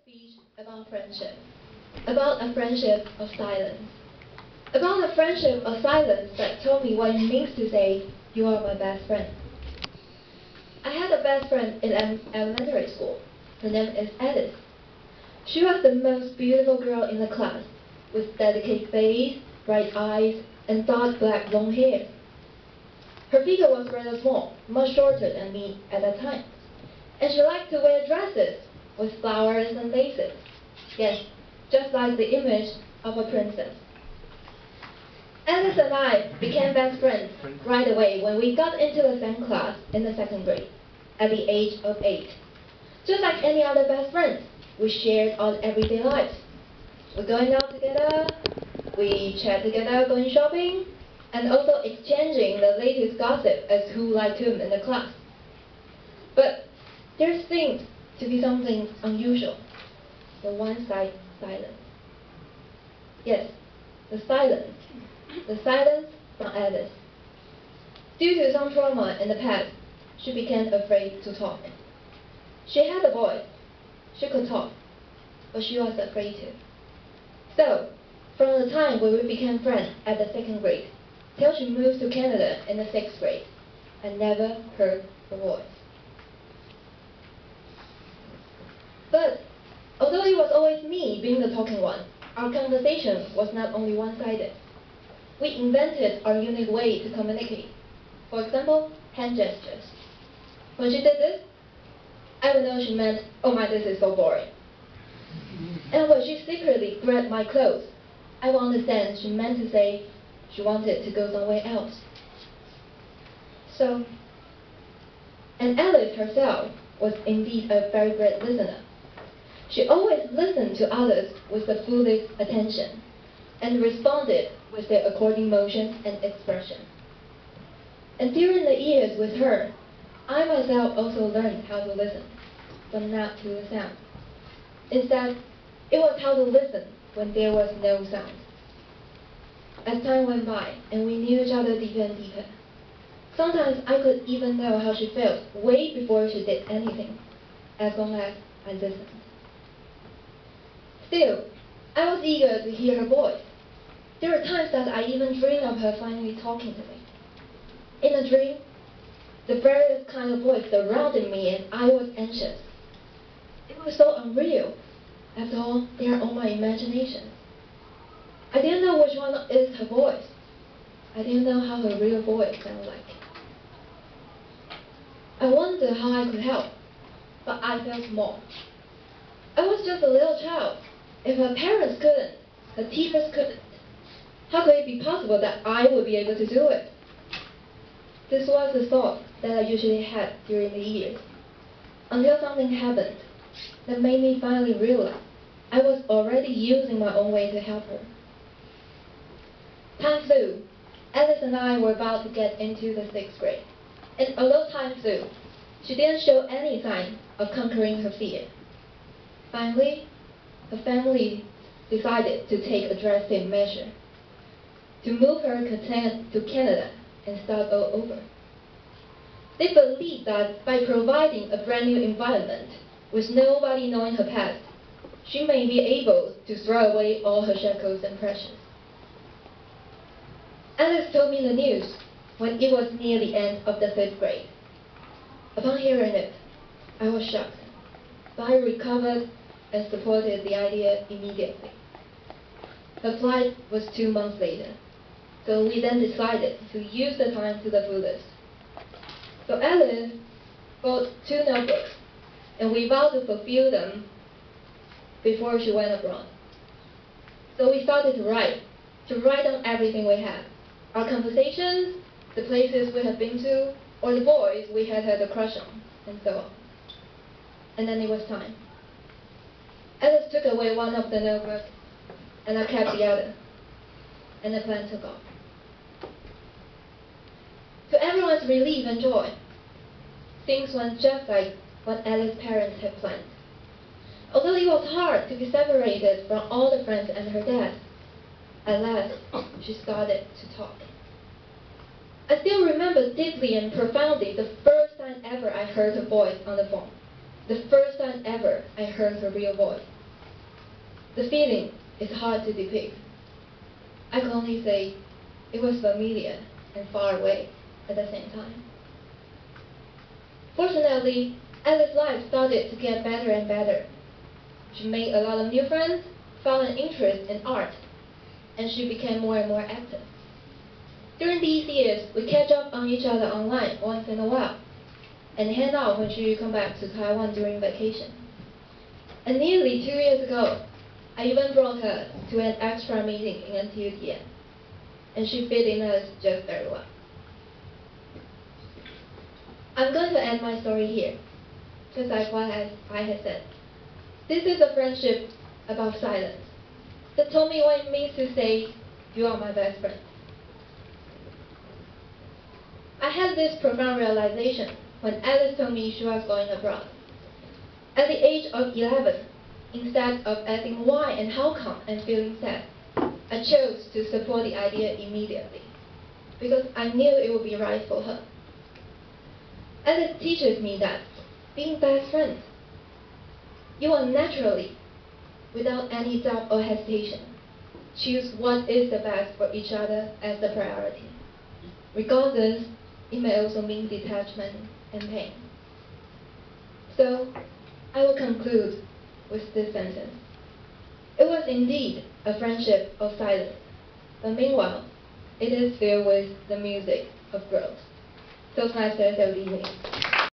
speech about friendship, about a friendship of silence, about a friendship of silence that told me what it means to say, you are my best friend. I had a best friend in elementary school. Her name is Alice. She was the most beautiful girl in the class, with delicate face, bright eyes, and dark black long hair. Her figure was rather small, much shorter than me at that time, and she liked to wear dresses with flowers and laces. Yes, just like the image of a princess. Alice and I became best friends right away when we got into the same class in the second grade, at the age of 8. Just like any other best friends, we shared our everyday lives. We're going out together, we chat together going shopping, and also exchanging the latest gossip as who liked whom in the class. But there seemed to be something unusual. The one-side silence. Yes, the silence. The silence from Alice. Due to some trauma in the past, she became afraid to talk. She had a voice. She could talk, but she was afraid to. So, from the time when we became friends at the second grade, till she moved to Canada in the sixth grade, I never heard her voice. But, although it was always me being the talking one, our conversation was not only one-sided. We invented our unique way to communicate. For example, hand gestures. When she did this, I would know she meant, oh my, this is so boring. And when she secretly grabbed my clothes, I would understand she meant to say she wanted to go somewhere else. So, and Alice herself was indeed a very great listener. She always listened to others with the fullest attention and responded with their according motion and expression. And during the years with her, I myself also learned how to listen, but not to the sound. Instead, it was how to listen when there was no sound. As time went by and we knew each other deeper and deeper, sometimes I could even know how she felt way before she did anything, as long as I listened. Still, I was eager to hear her voice. There were times that I even dreamed of her finally talking to me. In a dream, the various kind of voice surrounded me and I was anxious. It was so unreal. After all, they are all my imagination. I didn't know which one is her voice. I didn't know how her real voice sounded like. I wondered how I could help, but I felt small. I was just a little child. If her parents couldn't, her teachers couldn't, how could it be possible that I would be able to do it? This was the thought that I usually had during the years, until something happened that made me finally realize I was already using my own way to help her. Time flew. Alice and I were about to get into the sixth grade, and although time flew, she didn't show any sign of conquering her fear. Finally, her family decided to take a drastic measure to move her to Canada and start all over. They believed that by providing a brand new environment with nobody knowing her past, she may be able to throw away all her shackles and pressures. Alice told me the news when it was near the end of the fifth grade. Upon hearing it, I was shocked, but I recovered and supported the idea immediately. Her flight was 2 months later, so we then decided to use the time to the fullest. So Alice bought 2 notebooks, and we vowed to fulfill them before she went abroad. So we started to write down everything we had, our conversations, the places we had been to, or the boys we had had a crush on, and so on. And then it was time. Alice took away one of the notebooks, and I kept the other, and the plan took off. To everyone's relief and joy, things went just like what Alice's parents had planned. Although it was hard to be separated from all the friends and her dad, at last she started to talk. I still remember deeply and profoundly the first time ever I heard her voice on the phone. The first time ever I heard her real voice. The feeling is hard to depict. I can only say it was familiar and far away at the same time. Fortunately, Alice's life started to get better and better. She made a lot of new friends, found an interest in art, and she became more and more active. During these years, we catch up on each other online once in a while, and hang out when she come back to Taiwan during vacation. And nearly 2 years ago, I even brought her to an extra meeting in NTUTN, and she fit in us just very well. I'm going to end my story here, just like what I had said. This is a friendship about silence that told me what it means to say, you are my best friend. I had this profound realization when Alice told me she was going abroad. At the age of 11, instead of asking why and how come and feeling sad, I chose to support the idea immediately, because I knew it would be right for her. Alice teaches me that being best friends, you will naturally, without any doubt or hesitation, choose what is the best for each other as the priority. Regardless, it may also mean detachment and pain. So, I will conclude with this sentence. It was indeed a friendship of silence, but meanwhile, it is filled with the music of growth. Toastmasters, have a good evening.